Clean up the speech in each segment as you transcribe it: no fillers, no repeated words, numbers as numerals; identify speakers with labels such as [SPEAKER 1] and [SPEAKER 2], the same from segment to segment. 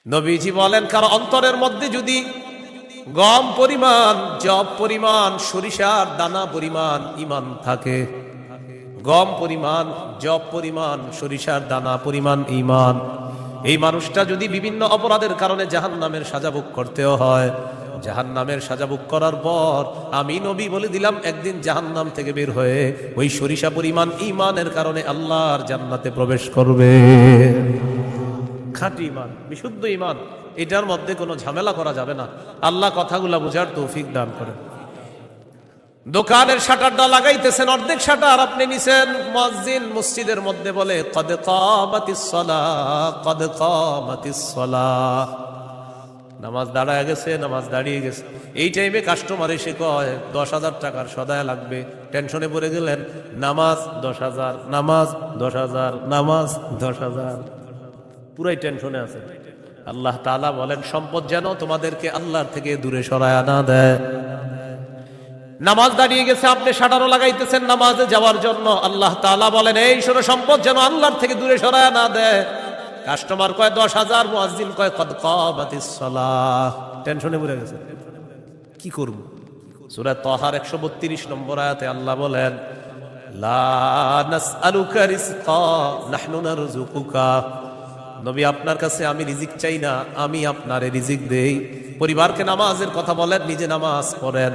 [SPEAKER 1] নবীজি বলেন, কারো অন্তরের মধ্যে যদি গম পরিমাণ, জব পরিমাণ, সরিষার দানা পরিমাণ ইমান থাকে, গম পরিমাণ, জব পরিমাণ, সরিষার দানা পরিমাণ ইমান, এই মানুষটা যদি বিভিন্ন অপরাধের কারণে জাহান্নামের সাজা ভোগ করতেও হয়, জাহান্নামের সাজা ভোগ করার পর আমি নবী বলে দিলাম, একদিন জাহান্নাম থেকে বের হয়ে ওই সরিষা পরিমাণ ইমানের কারণে আল্লাহর জান্নাতে প্রবেশ করবে। খাঁটি ইমান, বিশুদ্ধ ইমান, এটার মধ্যে কোনো ঝামেলা করা যাবে না। আল্লাহ কথাগুলা বুঝার তৌফিক দান করেন। দোকানের শাটারটা লাগাইতেছেন, অর্ধেক শাটার আপনি নিছেন, মুয়াজ্জিন মসজিদের মধ্যে বলে কদ কামাতিস সালাহ, কদ কামাতিস সালাহ, নামাজ দাঁড়ায় গেছে, নামাজ দাঁড়িয়ে গেছে। এই টাইমে কাস্টমার এসে কয় 10,000 টাকার সদায় লাগবে, টেনশনে পড়ে গেলেন, নামাজ 10,000, নামাজ 10,000, নামাজ 10,000, পুরাই টেনশনে আছে। আল্লাহ তাআলা বলেন, সম্পদ যেন তোমাদেরকে আল্লাহর থেকে দূরে সরায় না দেয়। নামাজ দাঁড়িয়ে গেছে, আপনি শাটারও লাগাইতেছেন নামাজে যাওয়ার জন্য, আল্লাহ তাআলা বলেন, এই শোনো, সম্পদ যেন আল্লাহর থেকে দূরে সরায় না দেয়। কাস্টমার কয় 10,000, মুয়াজ্জিন কয় কদ কামাতিস সালাহ, টেনশনে পড়ে গেছে, কি করব? সূরা তাহার 132 নম্বর আয়াতে আল্লাহ বলেন, লা নাসআলুকা রিজকা নাহনু নারযুকুকা, নবী আপনার কাছে আমি রিজিক চাই না, আমি আপনারে রিজিক দেই। পরিবারকে নামাজের কথা বলেন, নিজে নামাজ পড়েন।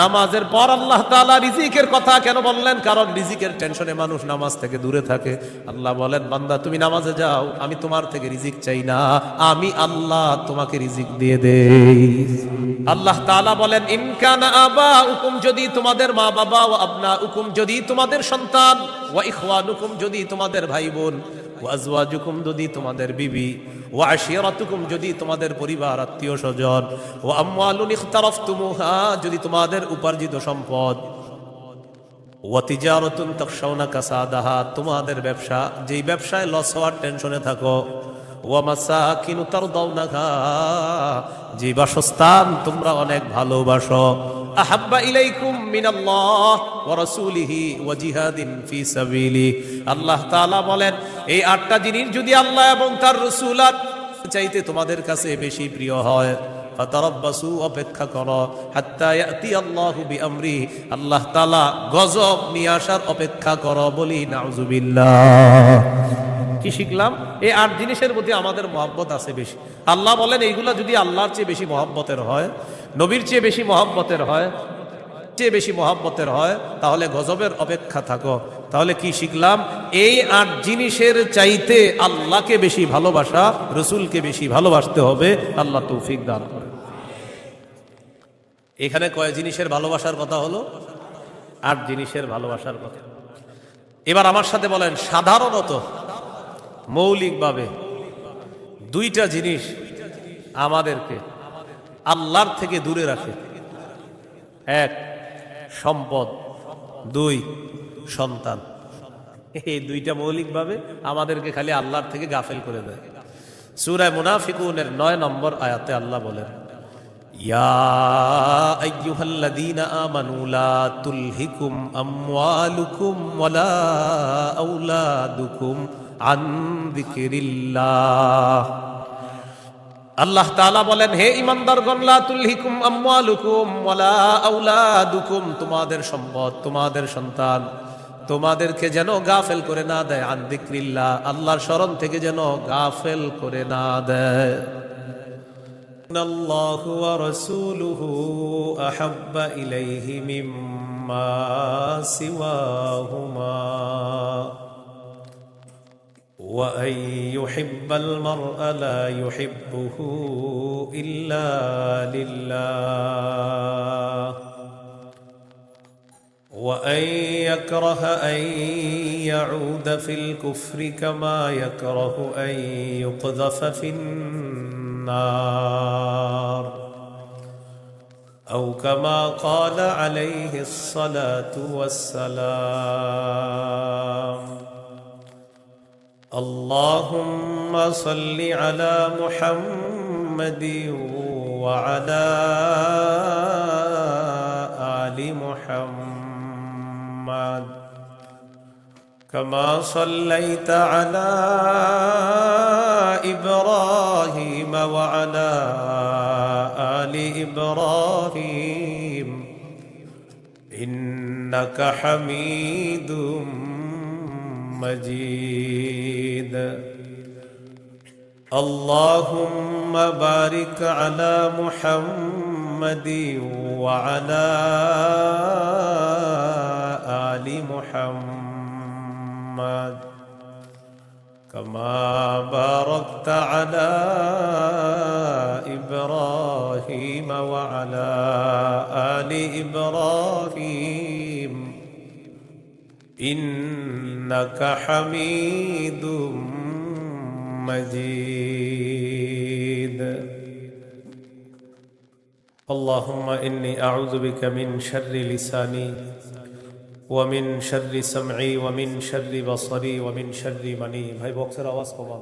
[SPEAKER 1] নামাজের পর আল্লাহ তাআলা রিজিকের কথা কেন বললেন? কারণ রিজিকের টেনশনে মানুষ নামাজ থেকে দূরে থাকে। আল্লাহ বলেন, বান্দা তুমি নামাজে যাও, আমি তোমার থেকে রিজিক চাই না, আমি আল্লাহ তোমাকে রিজিক দিয়ে দেই। আল্লাহ তাআলা বলেন, ইন কানা আবাউকুম, যদি তোমাদের মা বাবা, ওয়া আবনাউকুম, যদি তোমাদের সন্তান, ওয়া ইখওয়ানুকুম, যদি তোমাদের ভাই বোন, ওয়া আজওয়াজুকুম, যদি তোমাদের বিবি, ওয়া আশিরাতুকুম, যদি তোমাদের পরিবার আত্মীয় স্বজন, ওয়া আমওয়ালুন ইখতারাফতুমুহা, যদি তোমাদের উপার্জিত সম্পদ, ওয়া তিজারাতুন তাখশাউনা কাসাদাহা, তোমাদের ব্যবসা, যেই ব্যবসায় লস হওয়ার টেনশনে থাকো, ওয়া মাসাকিনু তারদাউনাহা, যে বাসস্থান তোমরা অনেক ভালোবাসো, আহাব্বা ইলাইকুম মিনাল্লাহ ওয়া রাসূলিহি ওয়া জিহাদিন ফি সাবিলি, আল্লাহ তাআলা বলেন, এই 8টা জিনিস যদি আল্লাহ এবং তার রাসূল চাইতে তোমাদের কাছে বেশি প্রিয় হয়, ফাতারাব্বাসু, অপেক্ষা করো, হাত্তা ইয়াতি আল্লাহু বিআমরি, আল্লাহ তাআলা গজব নিয়ে আসার অপেক্ষা করো। বলি নাউযুবিল্লাহ। কি শিখলাম? এই 8 জিনিসের প্রতি আমাদের মহব্বত আছে বেশি। আল্লাহ বলেন, এইগুলা যদি আল্লাহর চেয়ে বেশি মহব্বতের হয়, নবীর চেয়ে বেশি মহব্বতের হয়, তাহলে গজবের অপেক্ষা থাকো। তাহলে কি শিখলাম? এই 8 জিনিসের চাইতে আল্লাহকে বেশি ভালোবাসা, রসুলকে বেশি ভালোবাসতে হবে। আল্লাহ তৌফিক দান করে। এখানে কয় জিনিসের ভালোবাসার কথা হলো? 8 জিনিসের ভালোবাসার কথা। এবার আমার সাথে বলেন, সাধারণত মৌলিকভাবে 2টা জিনিস আমাদেরকে আল্লাহর থেকে দূরে রাখে। 1 সম্পদ, 2 সন্তান। এই 2টা মৌলিকভাবে আমাদেরকে খালি আল্লাহর থেকে গাফেল করে দেয়। সূরা মুনাফিকুনের 9 নম্বর আয়াতে আল্লাহ বলেন, ইয়া আইয়ুহাল্লাযীনা আমানু লা তুলহিকুম আমওয়ালুকুম ওয়ালা আওলাদুকুম আন যিকরিল্লাহ। আল্লাহ তাআলা বলেন, হে ঈমানদারগণ, লা তুলহিকুম আমওয়ালুকুম ওয়ালা আওলাদুকুম, তোমাদের সম্পদ, তোমাদের সন্তান তোমাদেরকে যেন গাফেল করে না দেয়, আন যিকরিল্লাহ, আল্লাহর স্মরণ থেকে যেন গাফেল করে না দেয়। আল্লাহু ওয়া রাসূলুহু আহাব্বা ইলাইহি মিম্মা সিওয়াহুমা وأن يحب المرء لا يحبه إلا لله وأن يكره أن يعود في الكفر كما يكره أن يقذف في النار أو كما قال عليه الصلاة والسلام اللهم صل على محمد وعلى آل محمد كما صليت على إبراهيم وعلى آل إبراهيم إنك حميد مجيد اللهم بارك على محمد وعلى آل محمد كما باركت على إبراهيم وعلى آل إبراهيم إنك حميد مجيد اللهم إني أعوذ بك من شر لساني ومن شر سمعي ومن شر بصري ومن شر مني ভাই বক্সের আওয়াজ কমান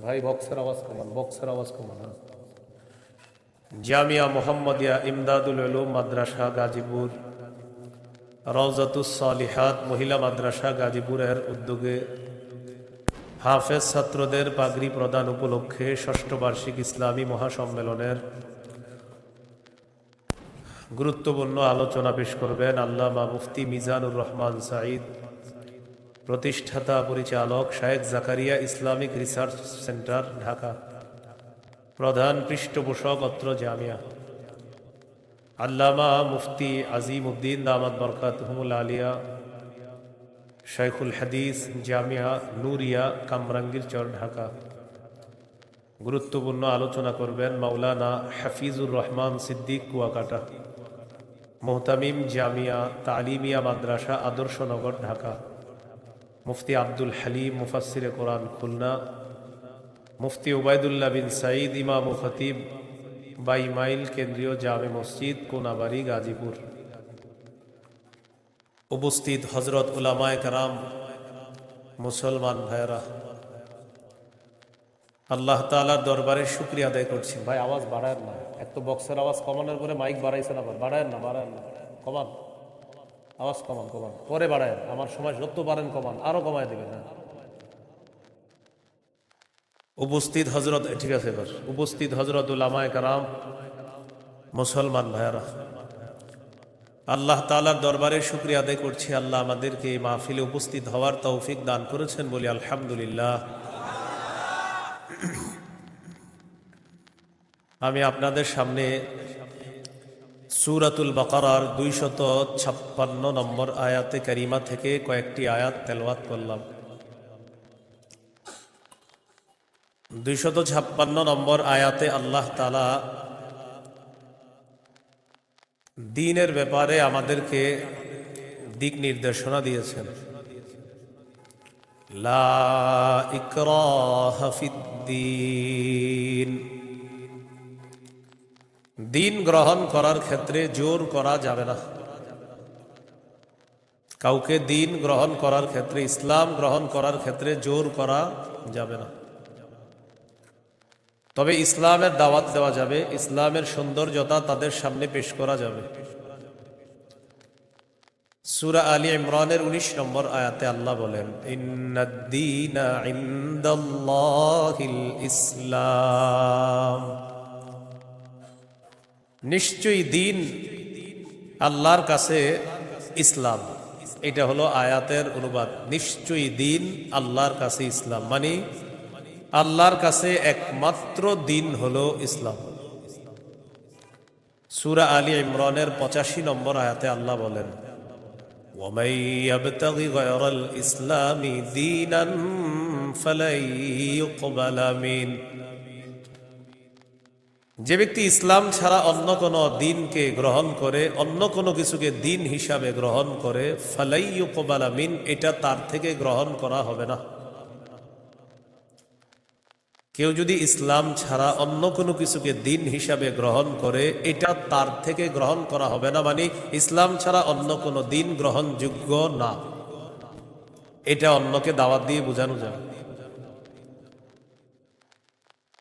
[SPEAKER 1] ভাই বক্সের আওয়াজ কমান জামিয়া মুহাম্মাদিয়া ইমদাদুল উলুম মাদ্রাসা গাজীপুর রওজাতুস সালিহাত মহিলা মাদ্রাসা গাজীপুরের উদ্যোগে হাফেজ ছাত্রদের পাগড়ি প্রদান উপলক্ষে ষষ্ঠ বার্ষিক ইসলামী মহাসম্মেলনের গুরুত্বপূর্ণ আলোচনা পেশ করবেন আল্লামা মুফতি মিজানুর রহমান সাঈদ, প্রতিষ্ঠাতা পরিচালক শায়েখ Zakaria Islamic research centre Dhaka, প্রধান পৃষ্ঠপোষক অত্র জামিয়া। আল্লামা মুফতি আজিম উদ্দিন দামাত বরকাতুহুল আলিয়া, শাইখুল হাদিস, জামিয়া নুরিয়া, কামরাঙ্গীরচর, ঢাকা। গুরুত্বপূর্ণ আলোচনা করবেন মাওলানা হাফিজুর রহমান সিদ্দিক, কুয়াকাটা, মুহতামিম জামিয়া তালিমিয়া মাদ্রাসা, আদর্শনগর, ঢাকা। মুফতি আব্দুল হালিম, মুফাসসিরে কোরআন, খুলনা। মুফতি উবাইদুল্লাহ বিন সাঈদ, ইমাম ও খতিব, 22 মাইল কেন্দ্রীয় জামে মসজিদ, কোনাবাড়ি, গাজীপুর। উপস্থিত হজরত উলামায়ে কেরাম, মুসলমান ভাইরা, আল্লাহ তাআলার দরবারে শুকরিয়া আদায় করছি। ভাই আওয়াজ বাড়ায় না, এক তো বক্সের আওয়াজ কমানোর পরে মাইক বাড়াইছেন, আবার বাড়ায় না, কমান আওয়াজ, কমান পরে বাড়ায়, আমার সময় যত পারেন কমান, আরো কমায় দেবেন। উপস্থিত হজরত, ঠিক আছে এবার, উপস্থিত হজরত উলামায়ে কেরাম, মুসলমান ভাইরা, আল্লাহ তাআলার দরবারে শুকরিয়া আদায় করছি। আল্লাহ আমাদেরকে এই মাহফিলে উপস্থিত হওয়ার তৌফিক দান করেছেন, বলি আলহামদুলিল্লাহ। আমি আপনাদের সামনে সূরাতুল বাকারার 256 নম্বর আয়াতে কারিমা থেকে কয়েকটি আয়াত তেলাওয়াত করলাম। 256 নম্বর আয়াতে আল্লাহ তাআলা দ্বীনের ব্যাপারে আমাদেরকে দিক নির্দেশনা দিয়েছেন। লা ইকরাহা ফিদ্দীন, দিন গ্রহণ করার ক্ষেত্রে জোর করা যাবে না। কাউকে দিন গ্রহণ করার ক্ষেত্রে, ইসলাম গ্রহণ করার ক্ষেত্রে জোর করা যাবে না। তবে ইসলামের দাওয়াত দেওয়া যাবে, ইসলামের সৌন্দর্যতা তাদের সামনে পেশ করা যাবে। সূরা আলী ইমরানের 19 নম্বর আয়াতে আল্লাহ বলেন, ইন্নাদ-দীনা ইনদাল্লাহিল ইসলাম, নিশ্চয়ই দিন আল্লাহর কাছে ইসলাম। এটা হলো আয়াতের অনুবাদ। নিশ্চয়ই দিন আল্লাহর কাছে ইসলাম, মানে আল্লাহর কাছে একমাত্র দিন হলো ইসলাম। সূরা আলী ইমরানের 85 নম্বর আয়াতে আল্লাহ বলেন, وَمَن يَبْتَغِ غَيْرَ الْإِسْلَامِ دِينًا فَلَن يُقْبَلَ مِنْهُ, যে ব্যক্তি ইসলাম ছাড়া অন্য কোনো দিনকে গ্রহণ করে, অন্য কোনো কিছুকে দিন হিসাবে গ্রহণ করে, ফালাই ইউকবালা মিন, এটা তার থেকে গ্রহণ করা হবে না। কেউ যদি ইসলাম ছাড়া অন্য কোনো কিছুকে দিন হিসাবে গ্রহণ করে, এটা তার থেকে গ্রহণ করা হবে না, মানে ইসলাম ছাড়া অন্য কোনো দিন গ্রহণযোগ্য না। এটা অন্যকে দাওয়াত দিয়ে বোঝানো যায়।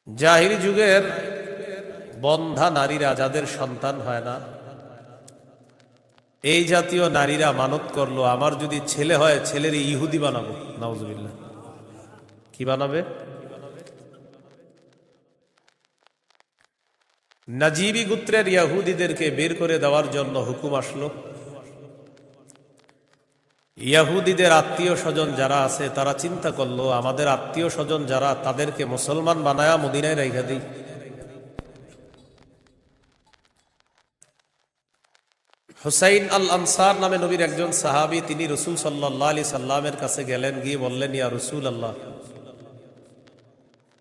[SPEAKER 1] জাহিলি যুগের বন্ধা নারীরা যাদের সন্তান হয় না, এই জাতীয় নারীরা মানত করলো, আমার যদি ছেলে হয় ছেলের ইহুদি বানাবো। নাউজুবিল্লাহ। কি বানাবে? নাজিবি গোত্রের ইয়াহুদিদেরকে বের করে দেওয়ার জন্য হুকুম আসলো। ইয়াহুদিদের আত্মীয় স্বজন যারা আছে তারা চিন্তা করলো, আমাদের আত্মীয় স্বজন যারা, তাদেরকে মুসলমান বানায়া মদিনায় রাইখা দিই। হুসাইন আল আনসার নামে নবীর একজন সাহাবী, তিনি রসুল সাল্লাল্লাহু আলাইহি সাল্লামের কাছে গেলেন, গিয়ে বললেন, ইয়া রাসূলুল্লাহ,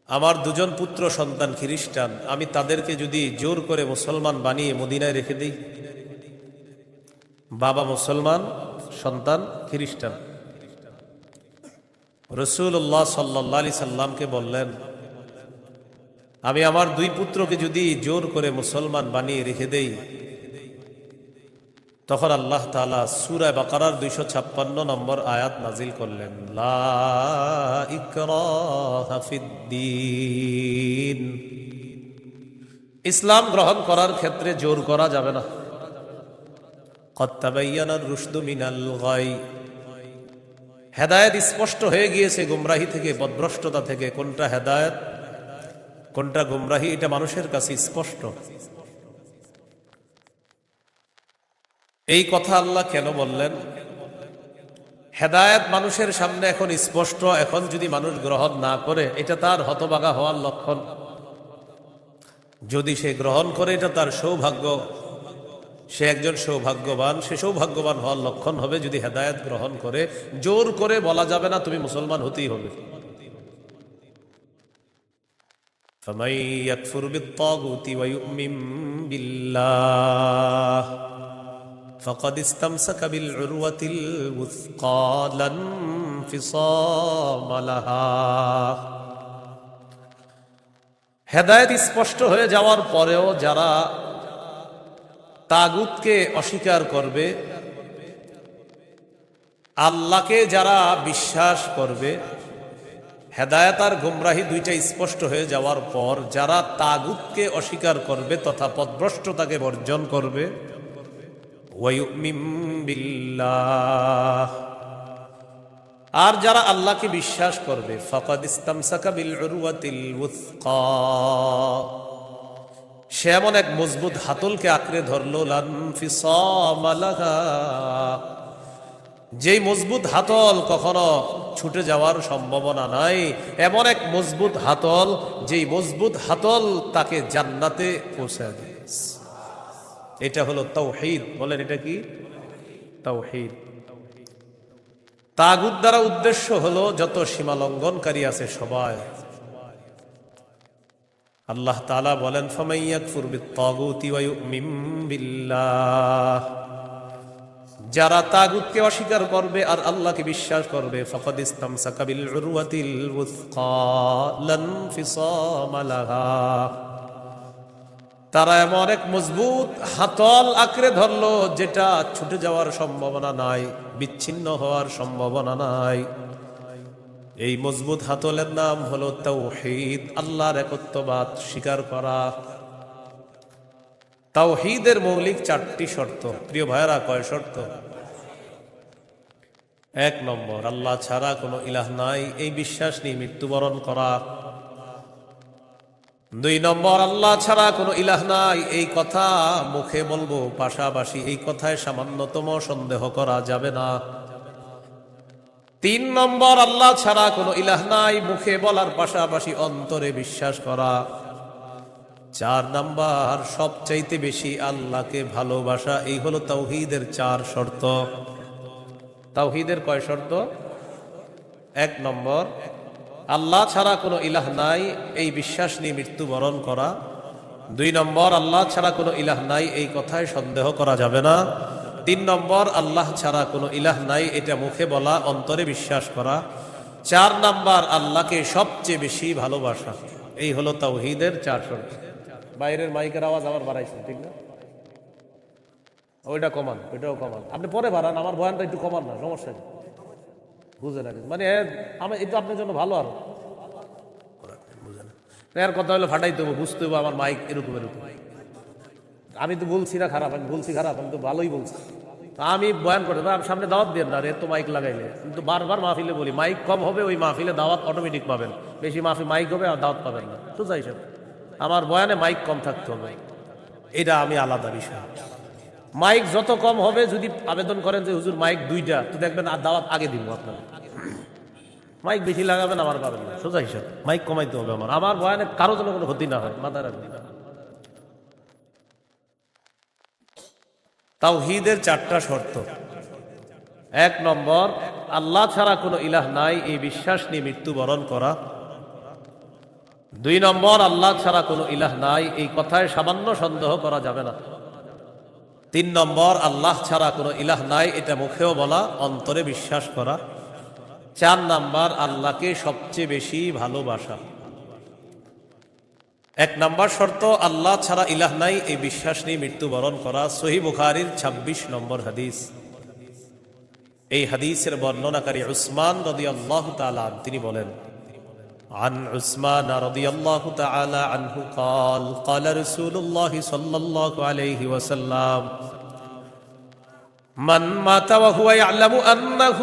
[SPEAKER 1] আমার দুজন পুত্র সন্তান খ্রিস্টান, আমি তাদেরকে যদি জোর করে মুসলমান বানিয়ে মদিনায় রেখে দিই। বাবা মুসলমান, সন্তান খ্রিস্টান। রাসূলুল্লাহ সাল্লাল্লাহু আলাইহি সাল্লামকে বললেন, আমি আমার দুই পুত্রকে যদি জোর করে মুসলমান বানিয়ে রেখে দেই, তখন আল্লাহ তাআলা সূরা বাকারার 256 নম্বর আয়াত নাজিল করলেন, লা ইকরাহা ফিদ্দীন। ইসলাম গ্রহণ করার ক্ষেত্রে জোর করা যাবে না। ক্বাদ তাবায়্যানার রুশদু মিনাল গাই। হেদায়েত স্পষ্ট হয়ে গিয়েছে গুমরাহি থেকে, পথভ্রষ্টতা থেকে। কোনটা হেদায়েত, কোনটা গুমরাহি, এটা মানুষের কাছে স্পষ্ট। এই কথা আল্লাহ কেন বললেন? হেদায়েত মানুষের সামনে এখন স্পষ্ট, এখন যদি মানুষ গ্রহণ না করে, এটা তার হতভাগা হওয়ার লক্ষণ। যদি সে গ্রহণ করে, এটা তার সৌভাগ্য, সে একজন সৌভাগ্যবান। সে সৌভাগ্যবান হওয়ার লক্ষণ হবে যদি হেদায়েত গ্রহণ করে। জোর করে বলা যাবে না তুমি মুসলমান হতেই হবে। ফামান ইয়াকফুর বিত-তাগুতি ওয়া ইউমিন বিল্লাহ ফাকাদ ইসতামসাকা বিল উরওয়াতিল ওয়াসকা লা ইনফিসামা লাহা। হেদায়েত স্পষ্ট হয়ে যাওয়ার পরেও যারা তাগুতকে অস্বীকার করবে, আল্লাহকে যারা বিশ্বাস করবে, হেদায়েত আর গুমরাহি দুইটা স্পষ্ট হয়ে যাওয়ার পর যারা তাগুতকে অস্বীকার করবে তথা পথভ্রষ্টতাকে বর্জন করবে, ওয়া ইউমিন বিল্লাহ, আর যারা আল্লাহকে বিশ্বাস করবে, ফাকাদ ইসতামসাকা বিল উরওয়াতিল ওয়াসকা, সে এমন এক মজবুত হাতলকে আঁকড়ে ধরলো, লা ইনফিসামা লাহা, যেই মজবুত হাতল কখনো ছুটে যাওয়ার সম্ভাবনা নাই। এমন এক মজবুত হাতল, যেই মজবুত হাতল তাকে জান্নাতে পৌঁছায় দিয়েছে। এটা হলো তাওহীদ। বলেন, এটা কি? তাওহীদ। তাগুত দ্বারা উদ্দেশ্য হলো যত সীমা লঙ্ঘনকারী আছে সবাই। আল্লাহ তাআলা বলেন, ফামান ইয়াকফুর বিত-তাগুতি ওয়া ইউমিন বিল্লাহ, যারা তাগুতকে অস্বীকার করবে আর আল্লাহকে বিশ্বাস করবে, ফাকাদ ইসতামসাকা বিল উরওয়াতিল ওয়াসকা লা ইনফিসামা লাহা, তারা এমন এক মজবুত হাতল আঁকড়ে ধরলো যেটা ছুটে যাওয়ার সম্ভাবনা নাই, বিচ্ছিন্ন হওয়ার সম্ভাবনা নাই। এই মজবুত হাতলের নাম হলো তাওহীদ, আল্লাহর একত্ববাদ স্বীকার করা। তাওহীদের মৌলিক 4টি শর্ত। প্রিয় ভাইরা, কয় শর্ত? 1 নম্বর, আল্লাহ ছাড়া কোনো ইলাহ নাই, এই বিশ্বাস নিয়ে মৃত্যুবরণ করা। 2 নম্বর, আল্লাহ ছাড়া কোনো ইলাহ নাই এই কথা মুখে বলবো, পাশাপাশি এই কথায় সামান্যতম সন্দেহ করা যাবে না। 3 নম্বর, আল্লাহ ছাড়া কোনো ইলাহ নাই মুখে বলার পাশাপাশি অন্তরে বিশ্বাস করা। 4 নম্বর, সবচাইতে বেশি আল্লাহকে ভালোবাসা। এই হলো তাওহীদের 4 শর্ত। তাওহীদের কয় শর্ত? 1 নম্বর, আল্লাহ ছাড়া কোনো ইলাহ নাই এই বিশ্বাস নিয়ে মৃত্যুবরণ করা। 2 নম্বর, আল্লাহ ছাড়া কোনো ইলাহ নাই এই কথায় সন্দেহ করা যাবে না। 3 নম্বর, আল্লাহ ছাড়া কোনো ইলাহ নাই এটা মুখে বলা, অন্তরে বিশ্বাস করা। 4 নম্বর, আল্লাহকে সবচেয়ে বেশি ভালোবাসা। এই হলো তাওহীদের 4 শর্ত। বাইরের মাইকের আওয়াজ আবার বাড়াইছেন, ঠিক না? ওইটা কমান, ওইটাও কমান। আপনি পরে বাড়ান, আমার বয়ানটা একটু কমান না, সমস্যা নেই। বুঝেন আর মানে আমি এটা আপনার জন্য ভালো। আর বুঝেন এর কথা হলো ফাটাইতে হবে, বুঝতে হবে আমার মাইক এরকম এরকম। আমি তো বলছি না খারাপ, আমি বলছি খারাপ, আমি তো ভালোই বলছি। আমি বয়ান করে আমি সামনে দাওয়াত দিয়ে না রে তো মাইক লাগাইলে, কিন্তু বারবার মাহফিলে বলি মাইক কম হবে, ওই মাহফিলে দাওয়াত অটোমেটিক পাবেন, বেশি মাইক হবে আর দাওয়াত পাবেন না। তো যাই সব আমার বয়ানে মাইক কম থাকতে হবে, এটা আমি আলাদা বিষয়। মাইক যত কম হবে, যদি আবেদন করেন যে হুজুর মাইক 2টা, তো দেখবেন আর দাওয়াত আগে দিব আপনার। মাইক বেশি লাগাবেন আমার পাবেন না, সোজা হিসাব। মাইক কমাইতে হবে আমার বয়ানে কারো যেন কোনো ক্ষতি না হয়, মাথা রাখবেন। তাওহীদের 4টা শর্ত। 1 নম্বর, আল্লাহ ছাড়া কোনো ইলাহ নাই এই বিশ্বাস নিয়ে মৃত্যুবরণ করা। 2 নম্বর, আল্লাহ ছাড়া কোনো ইলাহ নাই এই কথায় সামান্য সন্দেহ করা যাবে না। 3 নম্বর, আল্লাহ ছাড়া কোনো ইলাহ নাই এটা মুখেও বলা, অন্তরে বিশ্বাস করা। 4 নম্বর, আল্লাহকে সবচেয়ে বেশি ভালোবাসা। 1 নম্বর শর্ত, আল্লাহ ছাড়া ইলাহ নাই এই বিশ্বাস নিয়ে মৃত্যুবরণ করা। সহিহ বুখারীর 26 নম্বর হাদিস। এই হাদিসের বর্ণনাকারী উসমান রাদিয়াল্লাহু তাআলা তিনি বলেন, عن عثمان رضي الله تعالى عنه قال قال رسول الله صلى الله عليه وسلم من مات وهو يعلم أنه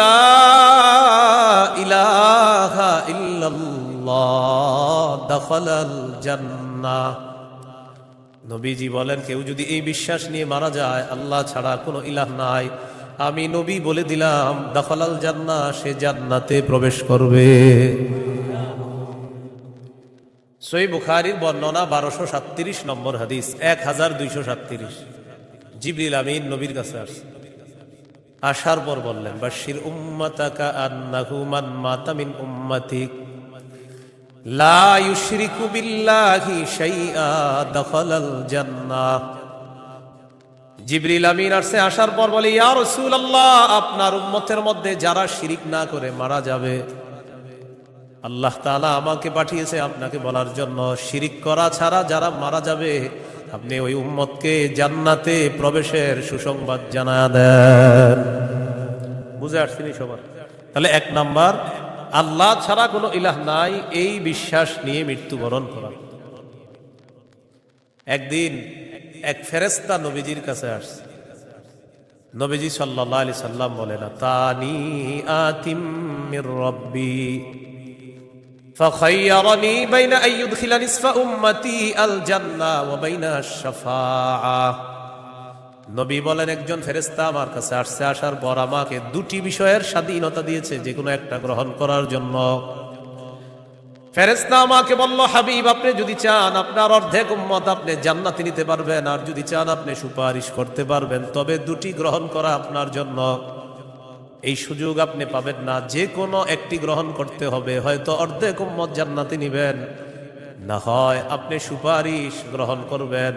[SPEAKER 1] لا إله إلا الله دخل الجنة। নবীজি বলেন, কেউ যদি এই বিশ্বাস নিয়ে মারা যায় আল্লাহ ছাড়া কোনো ইলাহ নাই, আমি নবী বলে দিলাম দাখালাল জান্নাহ, সে জান্নাতে প্রবেশ করবে। সহিহ বুখারীর বর্ণনা 1237 নম্বর হাদিস, 1237। জিবরিল আমিন নবীর কাছে আসার পর বললেন, বাশির উম্মাতাকা আন্নাহু মান মাতা মিন উম্মাতিক লা ইউশরিকু বিল্লাহি শাইআ দাখালাল জান্নাহ। জিবরিল আমিন আসার পর বলে, ইয়া রাসূলুল্লাহ, আপনার উম্মতের মধ্যে যারা শিরিক না করে মারা যাবে, আল্লাহ তাআলা আমাকে পাঠিয়েছে আপনাকে বলার জন্য, শিরিক করা ছাড়া যারা মারা যাবে আপনি ওই উম্মতকে জান্নাতে প্রবেশের সুসংবাদ জানায়া দেন। বুঝে আসছেন সবার? তাহলে 1 নাম্বার, আল্লাহ ছাড়া কোনো ইলাহ নাই এই বিশ্বাস নিয়ে মৃত্যুবরণ করা। একদিন এক ফেরেশতা নবীজির কাছে আসছে। নবীজি সাল্লাল্লাহু আলাইহি সাল্লাম বলেন, তানি আতিম মির রাব্বি فخيرني بين أن يدخل نصف أمتي الجنة وبين الشفاعة। নবী বলেন, একজন ফেরেশতা আমার কাছে আসছে, আসার পর আমাকে 2টি বিষয়ের স্বাধীনতা দিয়েছে, যে কোনো একটা গ্রহণ করার জন্য। ফেরেশতা আমাকে বলল, হাবিব, আপনি যদি চান আপনার অর্ধেক উম্মত আপনি জান্নাতে নিতে পারবেন, আর যদি চান আপনি সুপারিশ করতে পারবেন, তবে 2টি গ্রহণ করা আপনার জন্য। এই সুযোগ আপনি পাবেন না, যে কোনো একটি গ্রহণ করতে হবে। হয়তো অর্ধেক উম্মত জান্নাতে নিবেন, না হয় আপনি সুপারিশ গ্রহণ করবেন।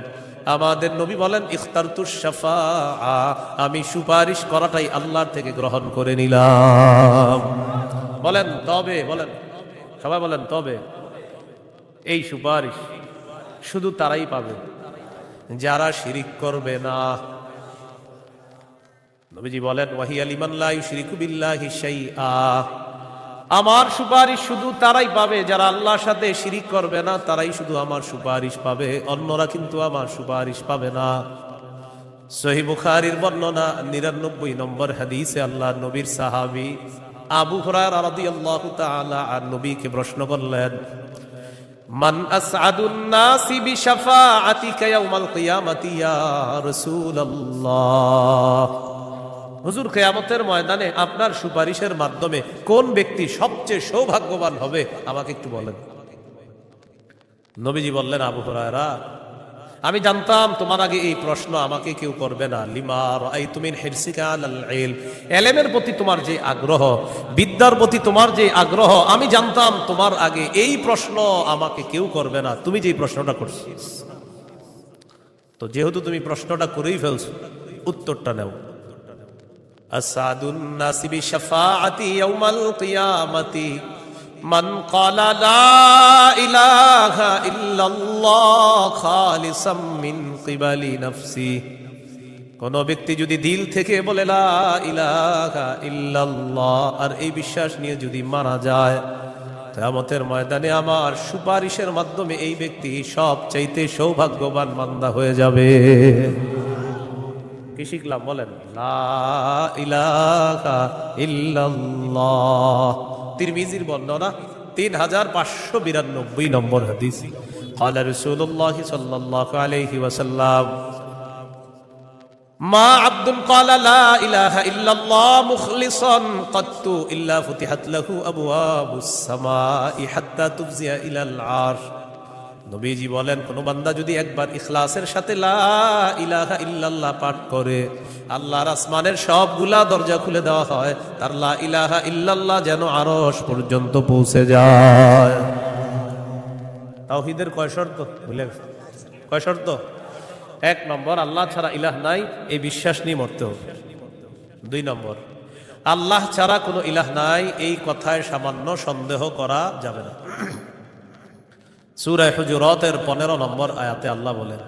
[SPEAKER 1] আমাদের নবী বলেন, ইখতারতুশ শাফাআ, আমি সুপারিশ করাটাই আল্লাহর থেকে গ্রহণ করে নিলাম। বলেন তবে, বলেন সবাই বলেন তবে। এই সুপারিশ শুধু তারাই পাবে যারা শিরিক করবে না। নবীজি বলেন, ওয়াহিয়া লিমান লা ইউশরিকু বিল্লাহি শাইআ, আমার সুপারিশ শুধু তারাই পাবে যারা আল্লাহর সাথে শিরিক করবে না, তারাই শুধু আমার সুপারিশ পাবে, অন্যরা কিন্তু আমার সুপারিশ পাবে না। সহিহ বুখারীর বর্ণনা 99 নম্বর হাদিসে আল্লাহর নবীর সাহাবী আবু হুরায়রা রাদিয়াল্লাহু তাআলা আর নবীকে প্রশ্ন করলেন, মান আসআদুন নাসি বিশাফাআতিকা ইয়াউমাল কিয়ামাতি ইয়া রাসূলুল্লাহ। হুজুর, কিয়ামতের ময়দানে আপনার সুপারিশের মাধ্যমে কোন ব্যক্তি সবচেয়ে সৌভাগ্যবান হবে আমাকে একটু বলেন। নবীজি বললেন, আবু হুরায়রা, আমি জানতাম তোমার আগে এই প্রশ্ন আমাকে কেউ করবে না। লিমা রাআইতু মিন হিরসিকা আলাল ইলম, ইলমের প্রতি তোমার যে আগ্রহ, বিদ্যার প্রতি তোমার যে আগ্রহ, আমি জানতাম তোমার আগে এই প্রশ্ন আমাকে কেউ করবে না, তুমি যে প্রশ্নটা করছিস। তো যেহেতু তুমি প্রশ্নটা করেই ফেলছো, উত্তরটা নাও। আসাদুন নাসি বিশাফাআতি ইয়াউমাল কিয়ামাতি মান ক্বালা লা ইলাহা ইল্লাল্লাহ খালিসাম মিন কিবালি নাফসি। কোন ব্যক্তি যদি দিল থেকে বলে লা ইলাহা ইল্লাল্লাহ, আর এই বিশ্বাস নিয়ে যদি মারা যায়, কিয়ামতের ময়দানে আমার সুপারিশের মাধ্যমে এই ব্যক্তি সবচাইতে সৌভাগ্যবান বান্দা হয়ে যাবে। কি শিখলাম বলেন? লা ইলাহা ইল্লাল্লাহ। তিরমিজির বর্ণনা 3592 নম্বর হাদিস। قال رسول الله صلى الله عليه وسلم ما عبد قال لا إله إلا الله مخلصا قط إلا فتحت له أبواب السماء حتى تفزع إلى العرش। নবীজি বলেন, কোন বান্দা যদি একবার ইখলাসের সাথে লা ইলাহা ইল্লাল্লাহ পাঠ করে, আল্লাহর আসমানের সবগুলা দরজা খুলে দেওয়া হয়, তার লা ইলাহা ইল্লাল্লাহ যেন আরশ পর্যন্ত পৌঁছে যায়। তাওহীদের কয় শর্ত ভুলে গেছে? কয় শর্ত? 1 নম্বর, আল্লাহ ছাড়া ইলাহ নাই, এই বিশ্বাস নিয়ে মরতে হবে। 2 নম্বর, আল্লাহ ছাড়া কোনো ইলাহ নাই, এই কথায় সামান্য সন্দেহ করা যাবে না। সূরা হুজুরাতের 15 নম্বর আয়াতে আল্লাহ বলেন,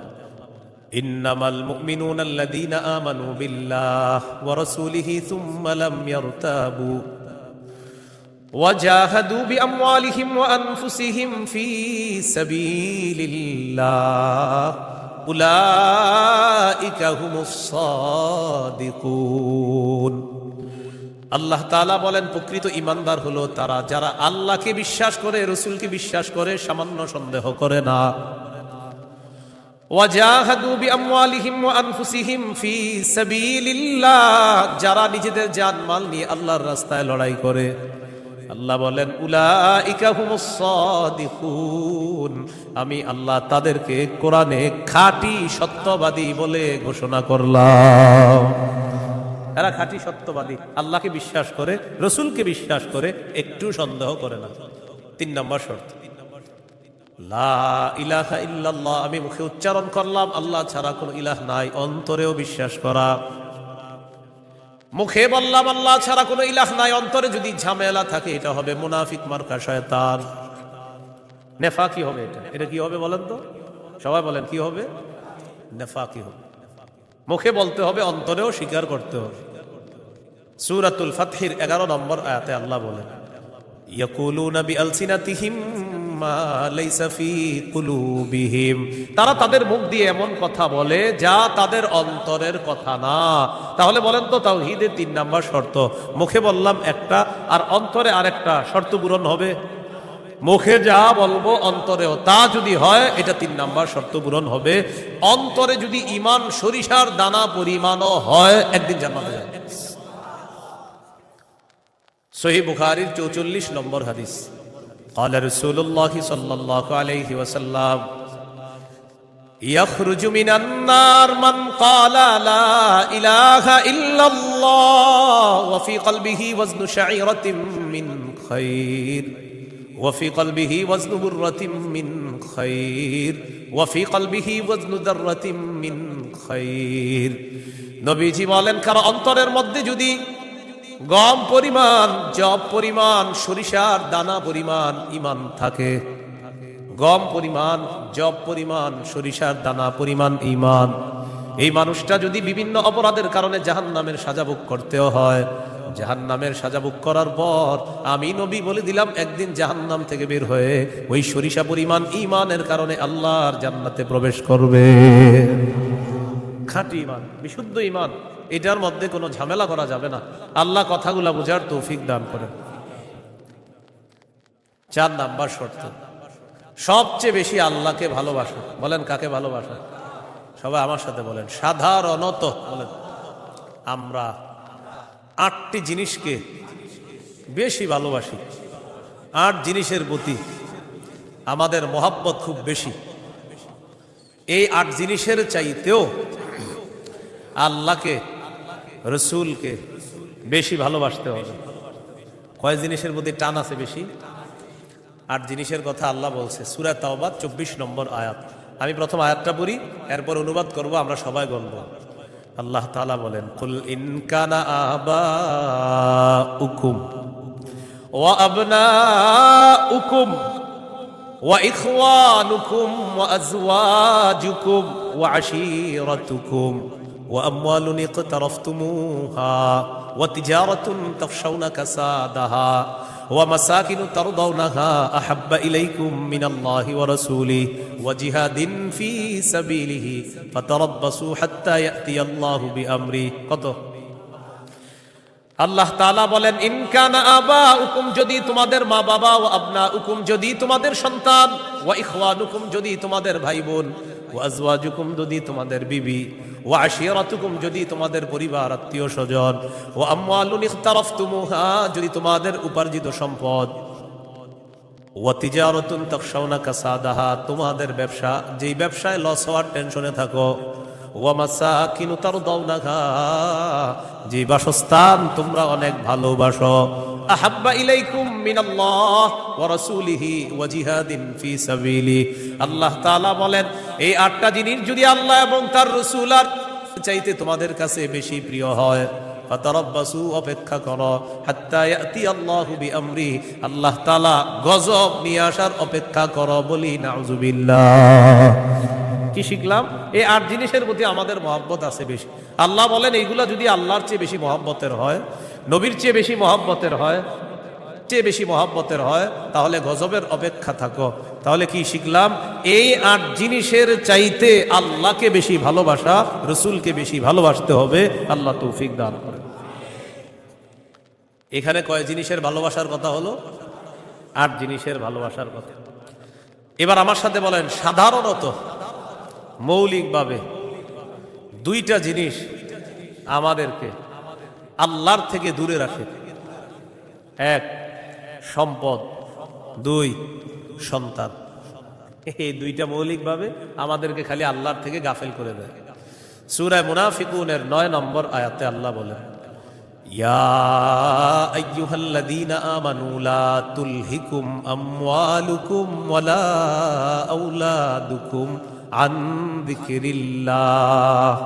[SPEAKER 1] ইন্নামাল মুমিনুনা আল্লাযীনা আমানু বিল্লাহি ওয়া রাসূলিহি সুম্মা লাম ইয়ারতাবু وجاهدوا بأموالهم وأنفسهم في سبيل الله أولئك هم الصادقون। আল্লাহ তাআলা বলেন, প্রকৃত ঈমানদার হলো তারা যারা আল্লাহকে বিশ্বাস করে, রাসূলকে বিশ্বাস করে, সামান্য সন্দেহ করে না। ওয়াজাহাদু বিআমওয়ালিহিম ওয়া আনফুসিহিম ফি সাবিলিল্লাহ, যারা নিজেদের জান-মাল নিয়ে আল্লাহর রাস্তায় লড়াই করে। আল্লাহ বলেন, উলাইকা হুমুস সাদিকুন, আমি আল্লাহ তাদেরকে কোরআনে খাঁটি সত্যবাদী বলে ঘোষণা করলাম। এরা খাঁটি সত্যবাদী, আল্লাহকে বিশ্বাস করে, রাসূলকে বিশ্বাস করে, একটু সন্দেহ করে না। 3 নম্বর শর্ত, লা ইলাহা ইল্লাল্লাহ, আমি মুখে উচ্চারণ করলাম আল্লাহ ছাড়া কোনো ইলাহ নাই, অন্তরেও বিশ্বাস করা। মুখে বললাম আল্লাহ ছাড়া কোনো ইলাহ নাই, অন্তরে যদি ঝামেলা থাকে এটা হবে মুনাফিক মার্কা শয়তান, নেফাকি হবে। এটা কি হবে বলেন তো? সবাই বলেন কি হবে? নেফাকি হবে। মুখে বলতে হবে, অন্তরেও স্বীকার করতে হবে। সূরাতুল ফাতহির 11 নম্বর আয়াতে আল্লাহ বলেন, ইয়াকুলুনা বিআলসিনাতিহিম মা লাইসা ফি কুলুবিহিম, তারা তাদের মুখ দিয়ে এমন কথা বলে যা তাদের অন্তরের কথা না। তাহলে বলেন তো, তাওহীদের 3 নম্বর শর্ত, মুখে বললাম একটা আর অন্তরে আরেকটা, শর্ত পূরণ হবে? মুখে যা বলবো অন্তরেও তা যদি হয়, এটা 3 নম্বর শর্ত পূরণ হবে। অন্তরে যদি ঈমান সরিষার দানা পরিমাণও হয়, একদিন জান্নাতে যাবে। সহিহ বুখারীর 44 নম্বর হাদিস। قال رسول الله صلى الله عليه وسلم يخرج من النار من قال لا إله إلا الله وفي قلبه وزن شعيرة من خير وفي قلبه وزن برة من خير وفي قلبه وزن ذرة من خير। নবীজি বলেন, কারো অন্তরের মধ্যে যদি গম পরিমাণ, জব পরিমাণ, সরিষার দানা পরিমাণ ঈমান থাকে, গম পরিমাণ, জব পরিমাণ, সরিষার দানা পরিমাণ ঈমান, এই মানুষটা যদি বিভিন্ন অপরাধের কারণে জাহান্নামের সাজা ভোগ করতেও হয়, জাহান্নামের সাজা ভোগ করার পর আমি নবী বলে দিলাম, একদিন জাহান্নাম থেকে বের হয়ে ওই সরিষা পরিমাণ ঈমানের কারণে আল্লাহর জান্নাতে প্রবেশ করবে। খাঁটি ঈমান, বিশুদ্ধ ঈমান, এটার মধ্যে কোনো ঝামেলা করা যাবে না। আল্লাহ কথাগুলা বোঝার তৌফিক দান করেন। 4 নাম্বার শর্ত, সবচেয়ে বেশি আল্লাহকে ভালোবাসো। বলেন কাকে ভালোবাসো? সবাই আমার সাথে বলেন, সাধারণত বলেন। আমরা 8টি জিনিসকে বেশি ভালোবাসি। 8 জিনিসের প্রতি আমাদের মহাব্বত খুব বেশি। এই 8 জিনিসের চাইতেও আল্লাহকে, রসুলকে বেশি ভালোবাসতে হবে। কয় জিনিসের প্রতি টান আছে বেশি? 8 জিনিসের কথা আল্লাহ বলছে সূরা তাওবা 24 নম্বর আয়াত। আমি প্রথম আয়াতটা পড়ি, এরপর অনুবাদ করব, আমরা সবাই বলব। আল্লাহ তাআলা বলেন, কুল ইন কানা আবাউকুম ওয়া আবনাউকুম ওয়া ইখওয়ানুকুম ওয়া আজওয়াজুকুম ওয়া আশীরাতুকুম وأموال اقترفتموها وتجارة تخشون كسادها ওয়া মাসাকিনু তারদাউনাহা আহাব্বা ইলাইকুম মিনাল্লাহি ওয়া রাসূলিহি ওয়া জিহাদিন ফি সাবিলিহি ফাতারাব্বাসু হাত্তা ইয়াতিয়াল্লাহু বিআমরি। কত? আল্লাহ তাআলা বলেন, ইন কানা আবাউকুম, যদি তোমাদের মা বাবা, ওয়া আবনাউকুম, যদি তোমাদের সন্তান, ওয়া ইখওয়ানুকুম, যদি তোমাদের ভাই বোন, ওয়া আজওয়াজুকুম, যদি তোমাদের বিবি, ওয়া আশিরাতুকুম, যদি তোমাদের পরিবার আত্মীয় স্বজন, ওয়া আমওয়ালুন ইখতারাফতুমুহা, যদি তোমাদের উপার্জিত সম্পদ, ওয়া তিজারাতুন তাখশাউনা কাসাদাহা, তোমাদের ব্যবসা, যেই ব্যবসায় লস হওয়ার টেনশনে থাকো, ওয়া মাসাকিনু তারদাউনাহা, যে বাসস্থান তোমরা অনেক ভালোবাসো, আহাব্বা ইলাইকুম মিনাল্লাহ ওয়া রাসূলিহি ওয়া জিহাদিন ফি সাবিলি। আল্লাহ তাআলা বলেন, এই 8টা জিনিস যদি আল্লাহ এবং তার রাসূল আর চাইতে তোমাদের কাছে বেশি প্রিয় হয়, ফাতারাব্বাসু, অপেক্ষা করো, হাত্তা ইয়াতি আল্লাহু বিআমরি, আল্লাহ তাআলা গজব নিয়ে আসার অপেক্ষা করো। বলি নাউযুবিল্লাহ। কি শিখলাম? এই 8 জিনিসের প্রতি আমাদের মহব্বত আছে বেশি। আল্লাহ বলেন, এইগুলা যদি আল্লাহর চেয়ে বেশি মহব্বতের হয়, নবীর চেয়ে বেশি মহব্বতের হয়, তাহলে গজবের অপেক্ষা থাকো। তাহলে কি শিখলাম? এই 8 জিনিসের চাইতে আল্লাহকে বেশি ভালোবাসা, রসুলকে বেশি ভালোবাসতে হবে। আল্লাহ তৌফিক দান করেন। এখানে কয় জিনিসের ভালোবাসার কথা হলো? 8 জিনিসের ভালোবাসার কথা। এবার আমার সাথে বলেন, সাধারণত মৌলিকভাবে 2টা জিনিস আমাদেরকে আল্লাহর থেকে দূরে রাখে। 1 সম্পদ, 2 সন্তান। এই 2টা মৌলিকভাবে আমাদেরকে খালি আল্লাহর থেকে গাফেল করে দেয়। সূরা মুনাফিকুনের 9 নম্বর আয়াতে আল্লাহ বলেন, ইয়া আইয়ুহাল্লাযীনা আমানু লা তুলহিকুম আমওয়ালুকুম ওয়ালা আওলাদুকুম আন যিকরিল্লাহ।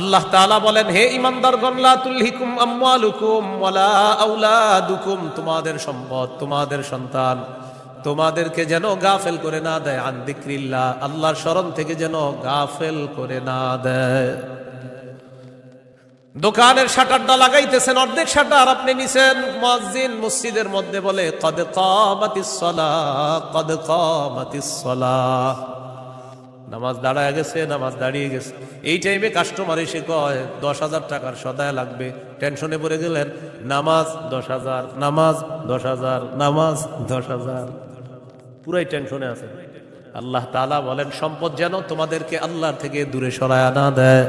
[SPEAKER 1] আল্লাহ তাআলা বলেন, হে ঈমানদারগণ, লা তুলহিকুম আমওয়ালুকুম ওয়ালা আওলাদুকুম, তোমাদের সম্পদ, তোমাদের সন্তান তোমাদেরকে যেন গাফেল করে না দেয়, আন যিকরিল্লাহ, আল্লাহর স্মরণ থেকে যেন গাফেল করে না দেয়। দোকানের শাটারটা লাগাইতেছেন, অর্ধেক শাটার আপনি নিছেন, মুয়াজ্জিন মসজিদের মধ্যে বলে, কদ কামাতিস সালাহ, কদ কামাতিস সালাহ, নামাজ দাঁড়ায় গেছে, নামাজ দাঁড়িয়ে গেছে। এই টাইমে কাস্টমার এসে কয় 10,000 টাকার সদায় লাগবে। টেনশনে পড়ে গেলেন, নামাজ 10,000, নামাজ 10,000, নামাজ 10,000, পুরাই টেনশনে আছে। আল্লাহ তাআলা বলেন, সম্পদ যেন তোমাদেরকে আল্লাহর থেকে দূরে সরায় না দেয়।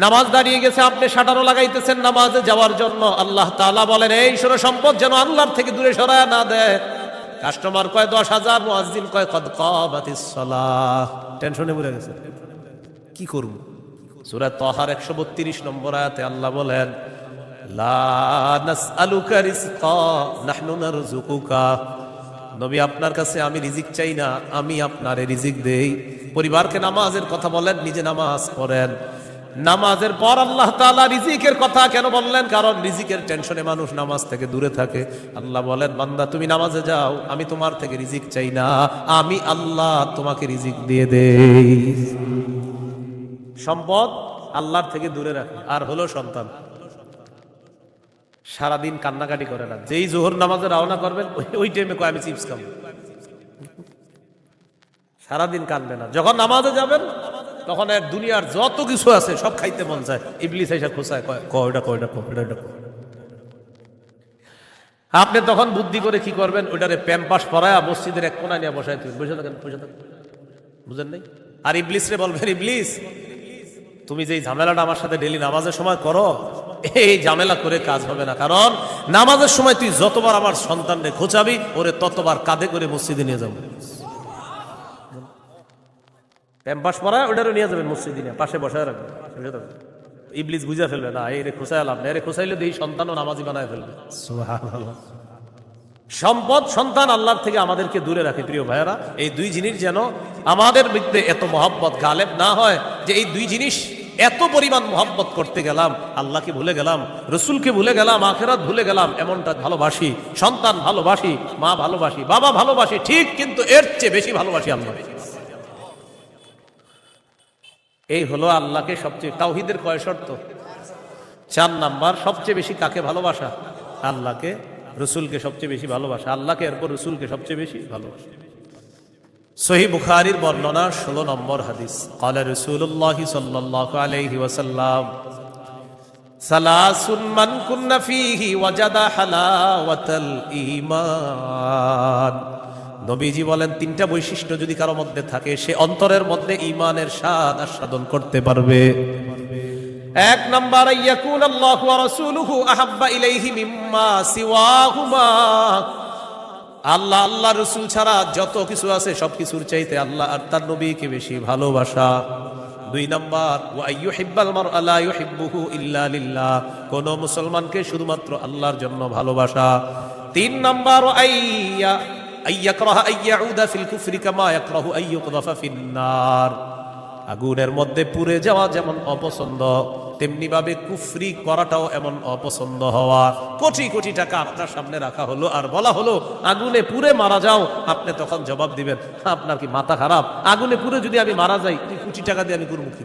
[SPEAKER 1] নামাজ দাঁড়িয়ে গেছে, আপনি শাটারও লাগাইতেছেন নামাজে যাওয়ার জন্য। আল্লাহ তাআলা বলেন, এই সরো সম্পদ যেন আল্লাহর থেকে দূরে সরায় না দেয়। কাস্টমার কয় 10,000, মুয়াজ্জিন কয় কদ কামাতিস সালাহ। টেনশনে পড়ে গেছে, কি করব? সূরা তাহার 132 নম্বর আয়াতে আল্লাহ বলেন, লা নাসআলুকা রিজকা নাহনু নারযুকুকা, নবী আপনার কাছে আমি রিজিক চাই না, আমি আপনারে রিজিক দেই। পরিবারকে নামাজের কথা বলেন, নিজে নামাজ পড়েন। নামাজের পর আল্লাহ তাআলা রিজিকের কথা কেন বললেন? কারণ রিজিকের টেনশনে মানুষ নামাজ থেকে দূরে থাকে। আল্লাহ বলেন, বান্দা তুমি নামাজে যাও, আমি তোমার থেকে রিজিক চাই না, আমি আল্লাহ তোমাকে রিজিক দিয়ে দেই। সম্পদ আল্লাহর থেকে দূরে রাখে। আর হলো সন্তান, সারাদিন কান্নাকাটি করে না। যেই জোহর নামাজে রওনা করবেন, ওই টাইমে কয় আমি চিপস খাবো, সারাদিন কাঁদবে না। যখন নামাজে যাবেন তখন এক দুনিয়ার যত কিছু আছে সব খাইতে মন চায়। ইবলিস এসে খোঁচায়, কয়টা কয়টা কয়টা। আপনি তখন বুদ্ধি করে কি করবেন? ওইটারে প্যাম্পাস পরায়া মসজিদের এক কোনায় নিয়ে বসায় তুই বসে থাকেন, বসে থাকেন, বুঝেন নাই? আর ইবলিস রে বলবেন, ইবলিস তুমি যেই ঝামেলাটা আমার সাথে ডেলি নামাজের সময় করো, এই ঝামেলা করে কাজ হবে না। কারণ নামাজের সময় তুই যতবার আমার সন্তানরে খোঁচাবি, ওরে ততবার কাঁধে করে মসজিদে নিয়ে যাবো। প্যাম্পাস পরায় ওটারও নিয়ে যাবেন মসজিদে, নিয়ে পাশে বসায় রাখবেন। ইবলিস বুঝা ফেলবে না, এই রে খোঁচায় লাভ না, এরে খোঁচাইলে এই সন্তানও নামাজি বানায় ফেলবে। সুবহানাল্লাহ। সম্পদ, সন্তান আল্লাহর থেকে আমাদেরকে দূরে রাখে। প্রিয় ভাইয়েরা, এই 2 জিনিস যেন আমাদের মধ্যে এত মহব্বত গালেব না হয় যে এই 2 জিনিস এত পরিমাণ মহব্বত করতে গেলাম, আল্লাহকে ভুলে গেলাম, রসুলকে ভুলে গেলাম, আখিরাত ভুলে গেলাম। এমনটা ভালোবাসি, সন্তান ভালোবাসি, মা ভালোবাসি, বাবা ভালোবাসি, ঠিক, কিন্তু এর চেয়ে বেশি ভালোবাসি আল্লাহ। এই হলো আল্লাহকে সবচেয়ে, তাওহীদের কয় শর্ত? 4 নাম্বার, সবচেয়ে বেশি কাকে ভালোবাসা? আল্লাহকে রসুলকে সবচেয়ে বেশি ভালোবাসা, আল্লাহকে এরপর রসুলকে সবচেয়ে বেশি ভালোবাসা। সহিহ বুখারীর বর্ণনা 16 নম্বর হাদিস, ক্বালা রাসূলুল্লাহ সাল্লাল্লাহু আলাইহি ওয়াসাল্লাম সালাসুন মান কুন্না ফীহি ওয়াজাদা হালাওয়াতাল ঈমান। নবীজি বলেন তিনটা বৈশিষ্ট্য যদি কারো মধ্যে থাকে সে অন্তরের মধ্যে ঈমানের স্বাদ আস্বাদন করতে পারবে। এক নাম্বার, ইয়াকুন আল্লাহু ওয়া রাসূলুহু আহাব্বা ইলাইহি মিম্মা সিওয়াহুমা। আল্লাহ, আল্লাহ রসুল ছাড়া যত কিছু আছে সবকিছুর চাইতে আল্লাহ আর তার নবীকে বেশি ভালোবাসা। দুই নাম্বার, ওয়া আইয়ুহিব্বাল মারআ লা ইউহিব্বুহু ইল্লা লিল্লাহ, কোন মুসলমানকে শুধুমাত্র আল্লাহর জন্য ভালোবাসা। তিন নাম্বার, আইয়াকরাহা আইয়াউদা ফিল কুফরি কামা ইয়াকরাহু আইয়ুকযাফা ফিন্নার। আগুনের মধ্যে পুড়ে যাওয়া যেমন অপছন্দ, তেমনি ভাবে কুফরি করাটাও এমন অপছন্দ হওয়া। কোটি কোটি টাকা আপনার সামনে রাখা হলো আর বলা হলো আগুনে পুড়ে মারা যাও, আপনি তখন জবাব দিবেন আপনার কি মাথা খারাপ? আগুনে পুড়ে যদি আমি মারা যাই, কোটি টাকা দিয়ে আমি করবো কি?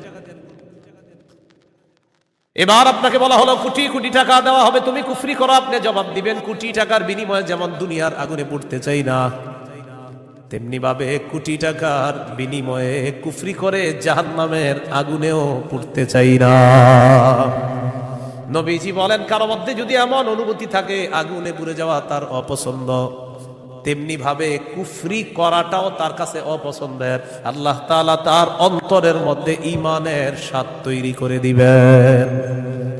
[SPEAKER 1] এবার আপনাকে বলা হলো কোটি কোটি টাকা দেওয়া হবে, তুমি কুফরি করো, আপনি জবাব দিবেন কোটি টাকার বিনিময়ে যেমন দুনিয়ার আগুনে পুড়তে চাই না, তেমনি ভাবে কোটি টাকার বিনিময়ে কুফরি করে জাহান্নামের আগুনেও পুড়তে চাই না। নবীজি বলেন কারো মধ্যে যদি এমন অনুভূতি থাকে আগুনে পুড়ে যাওয়া তার অপছন্দ, তেমনি ভাবে কুফরি করাটাও তার কাছে অপছন্দের, আল্লাহ তাআলা তার অন্তরের মধ্যে ঈমানের স্বাদ তৈরি করে দিবেন,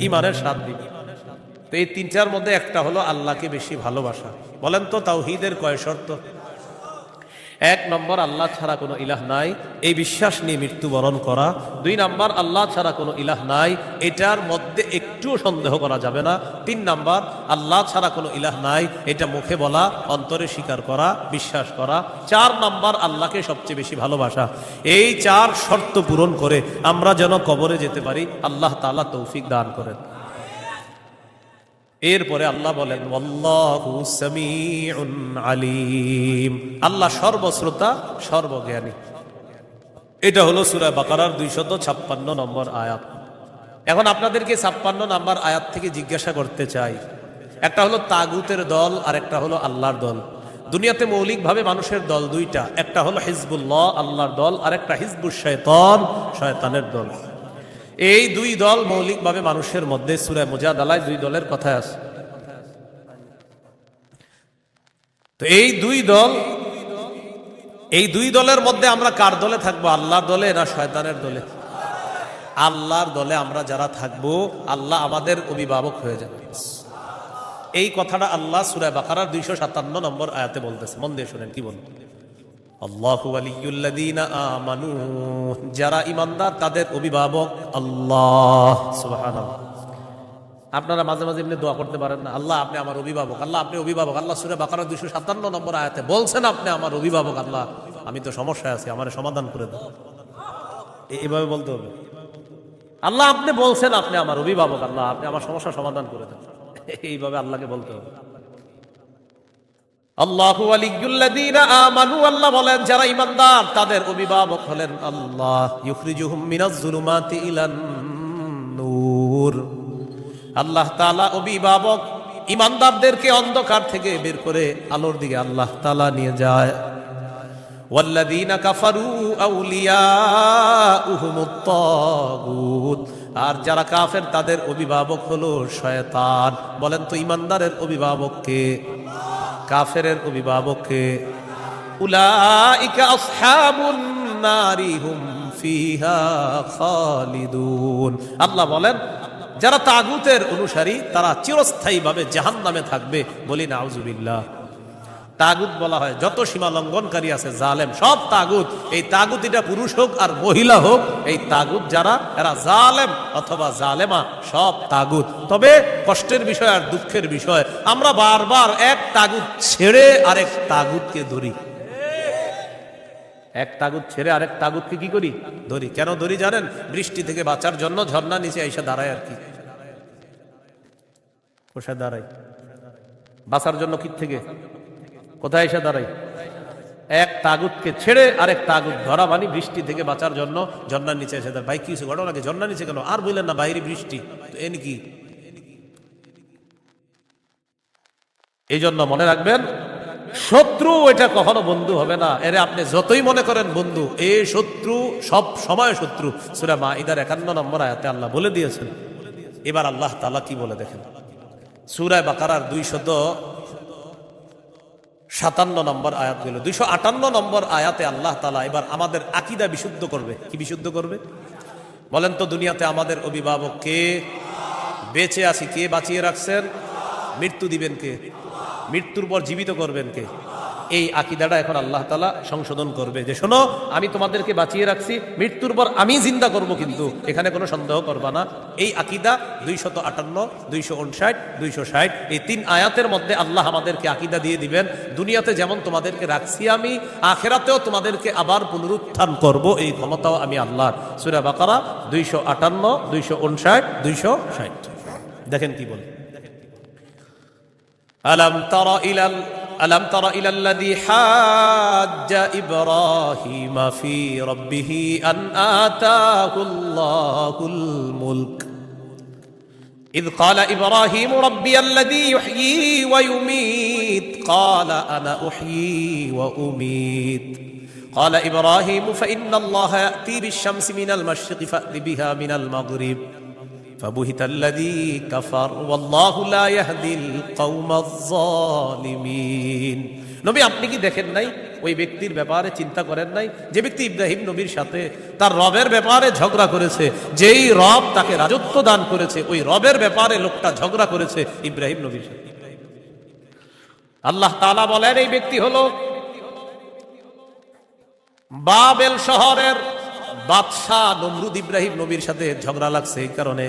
[SPEAKER 1] ঈমানের স্বাদ দিবেন। তো এই তিনটার মধ্যে একটা হলো আল্লাহকে বেশি ভালোবাসা। বলেন তো তাওহীদের কয় শর্ত? এক নম্বর, আল্লাহ ছাড়া কোনো ইলাহ নাই, এই বিশ্বাস নিয়ে মৃত্যুবরণ করা। দুই নম্বর, আল্লাহ ছাড়া কোনো ইলাহ নাই, এটার মধ্যে একটুও সন্দেহ করা যাবে না। তিন নম্বর, আল্লাহ ছাড়া কোনো ইলাহ নাই, এটা মুখে বলা, অন্তরে স্বীকার করা, বিশ্বাস করা। চার নম্বর, আল্লাহকে সবচেয়ে বেশি ভালোবাসা। এই চার শর্ত পূরণ করে আমরা যেন কবরে যেতে পারি, আল্লাহ তাআলা তৌফিক দান করেন। এরপরে আল্লাহ বলেন ওয়াল্লাহু সামিউন আলিম, আল্লাহ সর্বশ্রোতা সর্বজ্ঞানী। এটা হলো সূরা বাকারার 256 নম্বর আয়াত। এখন আপনাদেরকে 56 নম্বর আয়াত থেকে জিজ্ঞাসা করতে চাই, একটা হলো তাগুতের দল আর একটা হলো আল্লাহর দল। দুনিয়াতে মৌলিকভাবে মানুষের দল দুইটা, একটা হলো হিজবুল্লাহ আল্লাহর দল, আর একটা হিজবুশ শয়তান শয়তানের দল। এই দুই দল মৌলিকভাবে মানুষের মধ্যে সূরা মুজাদালায় দুই দলের কথা আছে। তো এই দুই দলের মধ্যে আমরা কার দলে থাকবো? আল্লাহর দলে না শয়তানের দলে? আল্লাহর দলে আমরা যারা থাকবো আল্লাহ আমাদের অভিভাবক হয়ে যাবে। এই কথাটা আল্লাহ সূরা বাকারার 257 নম্বর আয়াতে বলতেছে, মন দিয়ে শুনেন কি বল। আল্লাহু ওয়ালিয়ুল্লাযীনা আমানু, যারা ঈমানদার তাদের অভিভাবক আল্লাহ। সুবহানাল্লাহ। আপনারা মাঝে মাঝে এমনি দোয়া করতে পারেন না, আল্লাহ আপনি আমার অভিভাবক, আল্লাহ আপনি অভিভাবক। আল্লাহ সূরা বাকারা 257 নম্বর আয়াতে বলছেন আপনি আমার অভিভাবক, আল্লাহ আমি তো সমস্যায় আছি, আমার সমাধান করে দাও। এইভাবে বলতে হবে, আল্লাহ আপনি বলছেন আপনি আমার অভিভাবক, আল্লাহ আপনি আমার সমস্যা সমাধান করে দেন, এইভাবে আল্লাহকে বলতে হবে। আল্লাহু ওয়ালিয়ুল্লাযীনা আমানু, আল্লাহ বলেন যারা ঈমানদার তাদের অভিভাবক হলেন আল্লাহ। ইউখরিজুহুম মিনাজ যুলুমাতি ইলান নূর, আল্লাহ তাআলা অভিভাবক ঈমানদারদেরকে অন্ধকার থেকে বের করে আলোর দিকে আল্লাহ তাআলা নিয়ে যায়। ওয়াল্লাযীনা কাফারু আউলিয়াউহুমুত তাগুত, আর যারা কাফের তাদের অভিভাবক হলো শয়তান। বলেন তো ঈমানদারের অভিভাবক কে? কাফেরের অভিভাবক কে? উলাইকা আসহাবুন নারি হুম ফিহা খালিদুন। আল্লাহ বলেন যারা তাগুতের অনুসারী তারা চিরস্থায়ীভাবে জাহান্নামে থাকবে। বলি নাউজুবিল্লাহ। তাগুত বলা হয় যত সীমা লঙ্ঘনকারী আছে জালেম, সব তাগুত। এই তাগুত এটা পুরুষ হোক আর মহিলা হোক, এই তাগুত যারা এরা জালেম অথবা জালেমা, সব তাগুত। তবে কষ্টের বিষয় আর দুঃখের বিষয়, আমরা বারবার এক তাগুত ছেড়ে আরেক তাগুতকে ধরি। এক তাগুত ছেড়ে আরেক তাগুতকে কি করি? ধরি। কেন ধরি জানেন? বৃষ্টি থেকে বাঁচার জন্য ঝর্ণা নিচে এসে দাঁড়ায়। আর কি কোথায় দাঁড়াই? বাঁচার জন্য কি থেকে কোথায় এসে দাঁড়াই? এক তাগুতকে ছেড়ে আরেক তাগুত ধরা, মানে বৃষ্টি থেকে বাঁচার জন্য ঝর্ণার নিচে এসে দাঁড়ায়। ভাই কি ঘটনা লাগে? ঝর্ণার নিচে কেন? আর বললেন না বাইরে বৃষ্টি, তো এন কি এই জন্য মনে রাখবেন, শত্রু এটা কখনো বন্ধু হবে না। এরে আপনি যতই মনে করেন বন্ধু, এই শত্রু সব সময় শত্রু। সূরা মাঈদার 51 নম্বর আয়াতে আল্লাহ বলে দিয়েছেন। এবার আল্লাহ তাআলা কি বলে দেখেন, সূরা বাকারার 257 নম্বর আয়াত গেল, 258 নম্বর আয়াতে আল্লাহ তাআলা এবার আমাদের আকীদা বিশুদ্ধ করবে। কি বিশুদ্ধ করবে বলেন তো? দুনিয়াতে আমাদের অভিভাবক কে? বেঁচে আছি কে বাঁচিয়ে রাখছেন? মৃত্যু দিবেন কে? মৃত্যুর পর জীবিত করবেন কে? এই আকীদাটা এখন আল্লাহ তাআলা সংশোধন করবে যে শোনো, আমি তোমাদেরকে বাঁচিয়ে রাখছি, মৃত্যুর পর আমি জিন্দা করব, কিন্তু এখানে কোনো সন্দেহ করবা না। এই আকীদা 258, 259, 260 এই 3 আয়াতের মধ্যে আল্লাহ আমাদেরকে আকীদা দিয়ে দিবেন, দুনিয়াতে যেমন তোমাদেরকে রাখছি আমি, আখিরাতেও তোমাদেরকে আবার পুনরুত্থান করব, এই ক্ষমতাও আমি আল্লাহর। সূরা বাকারা 258, 259, 260 দেখেন কি বলে, ألم تر إلى الذي حاج إبراهيم في ربه أن آتاه الله الملك إذ قال إبراهيم ربي الذي يحيي ويميت قال أنا أحيي وأميت قال إبراهيم فإن الله يأتي بالشمس من المشرق فأت بها من المغرب فبهت الذي كفر والله لا يهدي القوم الظالمين। নবী আপনি কি দেখেন নাই, ওই ব্যক্তির ব্যাপারে চিন্তা করেন নাই যে ব্যক্তি ইব্রাহিম নবীর সাথে তার রবের ব্যাপারে ঝগড়া করেছে? যেই রব তাকে রাজত্ব দান করেছে, ওই রবের ব্যাপারে লোকটা ঝগড়া করেছে ইব্রাহিম নবীর সাথে। আল্লাহ তাআলা বলেন এই ব্যক্তি হলো বাবেল শহরের বাদশাহ নমরুদ। ইব্রাহিম নবীর সাথে ঝগড়া লাগছে, এই কারণে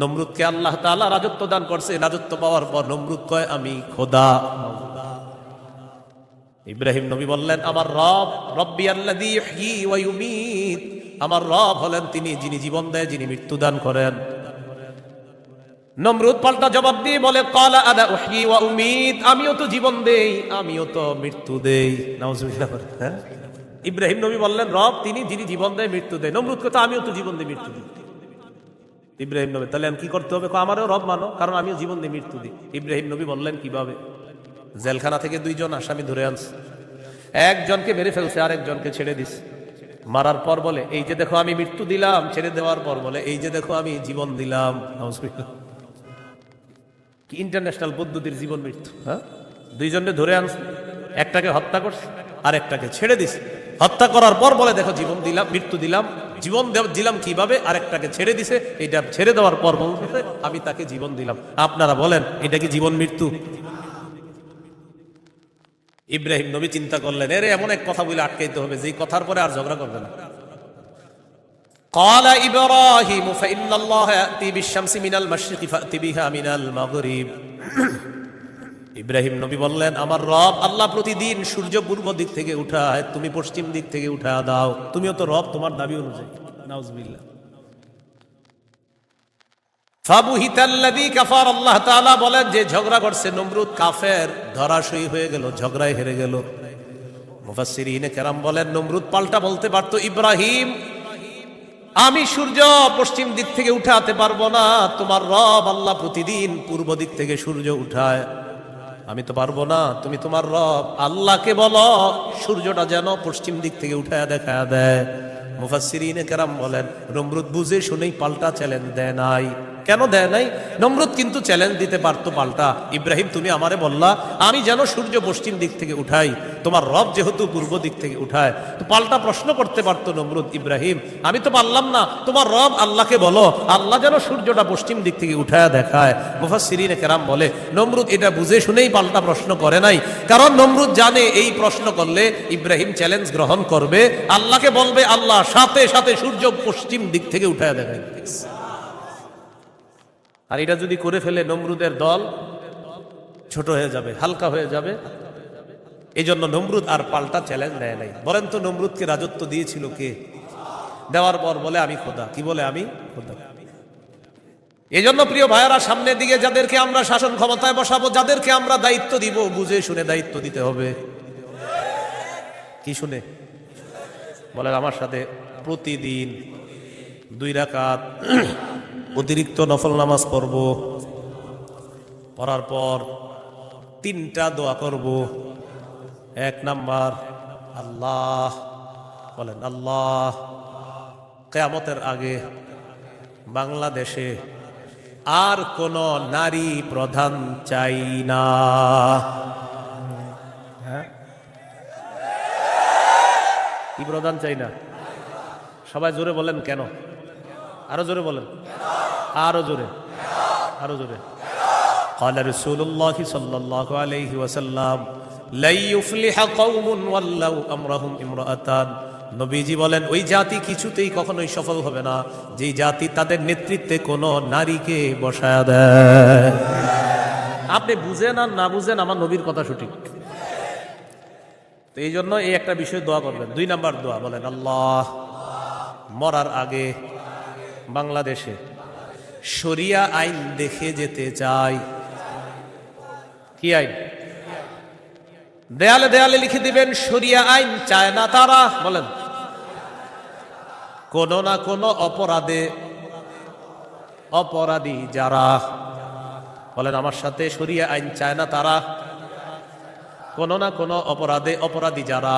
[SPEAKER 1] নমরুদকে আল্লাহ তাআলা রাজত্ব দান করছে। রাজত্ব পাওয়ার পর নমরুদ কয় আমি খোদা। ইব্রাহিম নবী বললেন আমার রব, রব্বি আল্লাযী ইহয়ী ওয়া ইউমীত, আমার রব হলেন তিনি যিনি জীবন দেয়, যিনি মৃত্যু দান করেন। নমরুদ পাল্টা জবাব দিয়ে বলে ক্বালা আনা উহয়ী ওয়া উমীত, আমিও তো জীবন দেই, আমিও তো মৃত্যু দেই। নাউযুবিল্লাহ। হ্যাঁ, ইব্রাহিম নবী বললেন রব তিনি যিনি জীবন দেয় মৃত্যু দেয়। নমরুদ কথা আমিও তো জীবন দিই মৃত্যু দিই। ইব্রাহিম নবী তাহলে কি করতে হবে? আমারও রব মানো, কারণ আমিও জীবন দিই মৃত্যু দিই। ইব্রাহিম নবী বললেন কিভাবে? জেলখানা থেকে 2 জন আসামি ধরে আনছে, একজনকে মেরে ফেলছে, আরেকজনকে ছেড়ে দিছে। মারার পর বলে এই যে দেখো আমি মৃত্যু দিলাম, ছেড়ে দেওয়ার পর বলে এই যে দেখো আমি জীবন দিলাম। কি ইন্টারন্যাশনাল পদ্ধতির জীবন মৃত্যু! হ্যাঁ, 2 জনকে ধরে আনছে, একটাকে হত্যা করছে আর একটাকে ছেড়ে দিছে। হত্যা করার পর বলে দেখো জীবন দিলাম, মৃত্যু দিলাম। জীবন দিলাম কিভাবে? আরেকটাকে ছেড়ে দিছে, এটা ছেড়ে দেওয়ার পর বলতেছে আমি তাকে জীবন দিলাম। আপনারা বলেন এটা কি জীবন মৃত্যু? ইব্রাহিম নবী চিন্তা করলেন এর এমন এক কথা বলে আটকাইতে হবে যে কথার পরে আর ঝগড়া করবে না। قال إبراهيم فإن الله يأتي بالشمس من المشرق فأت بها من المغرب। ইব্রাহিম নবী বললেন আমার রব আল্লাহ প্রতিদিন সূর্য পূর্ব দিক থেকে উঠায়, তুমি পশ্চিম দিক থেকে উঠায় দাও। তুমিও তো রব, তোমার দাবি অনুযায়ী। নাউজুবিল্লাহ। ফাবুহিতাল্লাযী কাফার, আল্লাহ তাআলা বলেন যে ঝগড়া করছে নমরুদ কাফের, ধরাশয়ী হয়ে গেল, ঝগড়ায় হেরে গেল। মুফাসসিরিনে কেরাম বলেন নমরুদ পাল্টা বলতে পারতো ইব্রাহিম আমি সূর্য পশ্চিম দিক থেকে উঠাতে পারবো না, তোমার রব আল্লাহ প্রতিদিন পূর্ব দিক থেকে সূর্য উঠায়, আমি তো পারবো না। তুমি তোমার রব আল্লাহকে বলো সূর্যটা যেন পশ্চিম দিক থেকে উঠায় দেখা দেয়। মুফাসসিরিনে কেরাম বলেন নমরুদ বুঝে শুনেই পাল্টা চ্যালেঞ্জ দেয় নাই। কেন দেয় নাই? নমরুদ কিন্তু চ্যালেঞ্জ দিতে পারতো পাল্টা, ইব্রাহিম তুমি আমারে বললা আমি যেন সূর্য পশ্চিম দিক থেকে উঠাই, তোমার রব যেহেতু পূর্ব দিক থেকে উঠায়, তো পাল্টা প্রশ্ন করতে পারতো নমরুদ ইব্রাহিম আমি তো পারলাম না, তোমার রব আল্লাহকে বলো আল্লাহ যেন সূর্যটা পশ্চিম দিক থেকে উঠায় দেখায়। মুফাসসিরিনে কেরাম বলে নমরুদ এটা বুঝে শুনেই পাল্টা প্রশ্ন করে নাই, কারণ নমরুদ জানে এই প্রশ্ন করলে ইব্রাহিম চ্যালেঞ্জ গ্রহণ করবে, আল্লাহকে বলবে আল্লাহ সাথে সাথে সূর্য পশ্চিম দিক থেকে উঠায় দেখায়। আর এটা যদি করে ফেলে নমরুদের দল ছোট হয়ে যাবে, হালকা হয়ে যাবে। এই জন্য নমরুদ আর পাল্টা চ্যালেঞ্জ দেয় নাই। বলেন তো নমরুদকে রাজত্ব দিয়েছিল কে? দেওয়ার পর বলে আমি খোদা। কি বলে? আমি খোদা। এই জন্য প্রিয় ভাইয়ারা সামনের দিকে যাদেরকে আমরা শাসন ক্ষমতায় বসাবো, যাদেরকে আমরা দায়িত্ব দিব, বুঝে শুনে দায়িত্ব দিতে হবে। কি শুনে? বলে আমার সাথে প্রতিদিন 2 রাকাত অতিরিক্ত নফল নামাজ পড়ব, পড়ার পর তিনটা দোয়া করব। এক নাম্বার, আল্লাহ, বলেন আল্লাহ, কিয়ামতের আগে বাংলাদেশে আর কোন নারী প্রধান চাই না। কি প্রধান চাই না? সবাই জোরে বলেন কেন? আরো জোরে বলেন, আরো জোরে, আরো জোরে। قال رسول الله صلى الله عليه وسلم لا يفلح قوم ولوا امرهم امرأتان। নবীজি বলেন ওই জাতি কিছুতেই কখনোই সফল হবে না যেই জাতি তাদের নেতৃত্বে কোনো নারীকে বসায়া দেয়। আপনি বুঝেন আর না বুঝেন, আমার নবীর কথা সঠিক। তো এই জন্য এই একটা বিষয় দোয়া করবেন। 2 নাম্বার দোয়া, বলেন আল্লাহ, মরার আগে বাংলাদেশে শরিয়া আইন দেখে যেতে চাই। কি আইন? দেয়ালে দেয়ালে লিখে দিবেন শরিয়া আইন চায় না তারা। বলেন কোন না কোন অপরাধে অপরাধী যারা, বলেন আমার সাথে, শরিয়া আইন চায় না তারা, কোন না কোন অপরাধে অপরাধী যারা।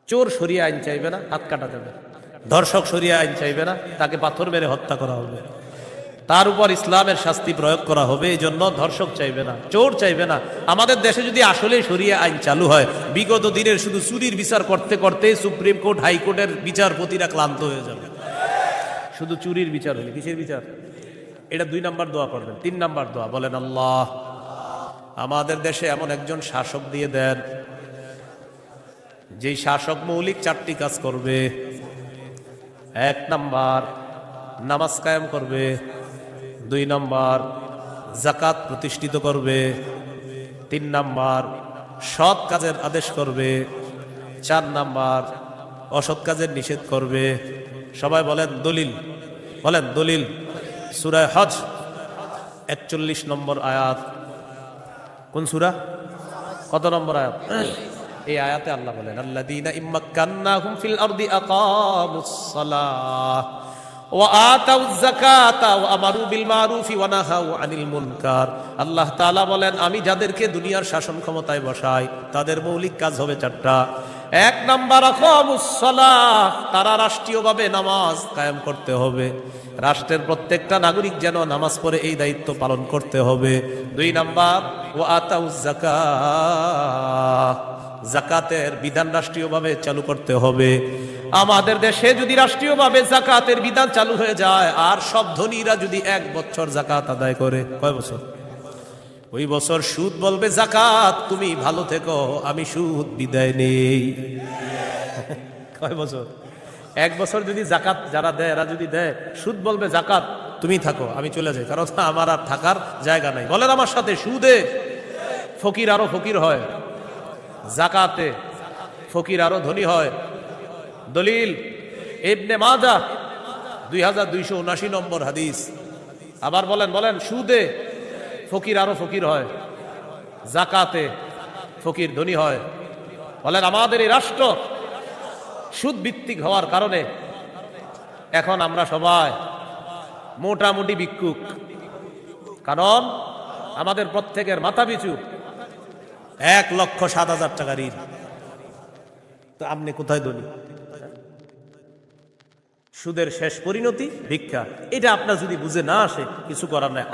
[SPEAKER 1] চোর শরিয়া আইন চাইবে না, হাত কাটা যাবে। ধর্ষক শরিয়া আইন চাইবে না, তাকে পাথর মেরে হত্যা করা হবে, তার উপর ইসলামের শাস্তি প্রয়োগ করা হবে। এই জন্য ধর্ষক চাইবে না, চোর চাইবে না। আমাদের দেশে যদি আসলে শরিয়া আইন চালু হয়, বিগত দিনের শুধু চুরির বিচার করতে করতে সুপ্রিম কোর্ট, হাইকোর্টের বিচারপতিরা ক্লান্ত হয়ে যাবে। শুধু চুরির বিচার হলে, কিসের বিচার? এটা 2 নাম্বার দোয়া করবেন। 3 নাম্বার দোয়া, বলেন আল্লাহ, আমাদের দেশে এমন একজন শাসক দিয়ে দেন যেই শাসক মৌলিক 4টি কাজ করবে। 1 নাম্বার, নামাজ কায়েম করবে। 2 নাম্বার, যাকাত প্রতিষ্ঠিত করবে। 3 নাম্বার, সৎ কাজের আদেশ করবে। 4 নাম্বার, অসৎ কাজের নিষেধ করবে। সবাই বলেন দলিল, বলেন দলিল। সূরা হজ 41 নম্বর আয়াত। কোন সূরা? কত নম্বর আয়াত? এই আয়াতে আল্লাহ বলেন আল্লাযীনা ইম্মাক্কান্নাহুম ফিল আরদি আকামুস সালাহ ওয়া আতাউয যাকাতা ওয়া আমারু বিল মারুফি ওয়া নাহাউ আনিল মুনকার। আল্লাহ তাআলা বলেন আমি যাদেরকে দুনিয়ার শাসন ক্ষমতায় বসাই তাদের মৌলিক কাজ হবে 4টা। 1 নাম্বার, আকামুস সালাহ, তারা রাষ্ট্রীয়ভাবে নামাজ কায়েম করতে হবে। রাষ্ট্রের প্রত্যেকটা নাগরিক যেন নামাজ পড়ে, এই দায়িত্ব পালন করতে হবে। 2 নাম্বার, ওয়া আতাউয যাকাত, যাকাতের বিধান রাষ্ট্রীয়ভাবে চালু করতে হবে। আমাদের দেশে যদি রাষ্ট্রীয়ভাবে যাকাতের বিধান চালু হয়ে যায় আর সব ধনীরা যদি 1 বছর যাকাত আদায় করে, কয় বছর? ওই বছর সুদ বলবে যাকাত তুমি ভালো থেকো, আমি সুদ বিদায় নেই। কয় বছর? 1 বছর যদি যাকাত যারা দেয়, এরা যদি দেয়, সুদ বলবে যাকাত তুমি থাকো, আমি চলে যাই, কারণ আমার আর থাকার জায়গা নাই। বলেন আমার সাথে, সুদে ফকির আরো ফকির হয়, যাকাতে ফকির আরো ধনী হয়। দলিল ইবনে মাজাহ 2279 নম্বর হাদিস। আবার বলেন, বলেন সুদে ফকির আরো ফকির হয়, যাকাতে ফকির ধনী হয়। বলেন আমাদের এই রাষ্ট্র সুদ ভিত্তিক হওয়ার কারণে এখন আমরা সবাই মোটামুটি ভিক্ষুক, কারণ আমাদের প্রত্যেকের মাথা পিছু 1,07,000 টাকা ঋণ। তো আপনি কোথায় ধনী? সুদের শেষ পরিণতি ভিক্ষা। এটা আপনার যদি বুঝে না আসে, কিছু করার নাই।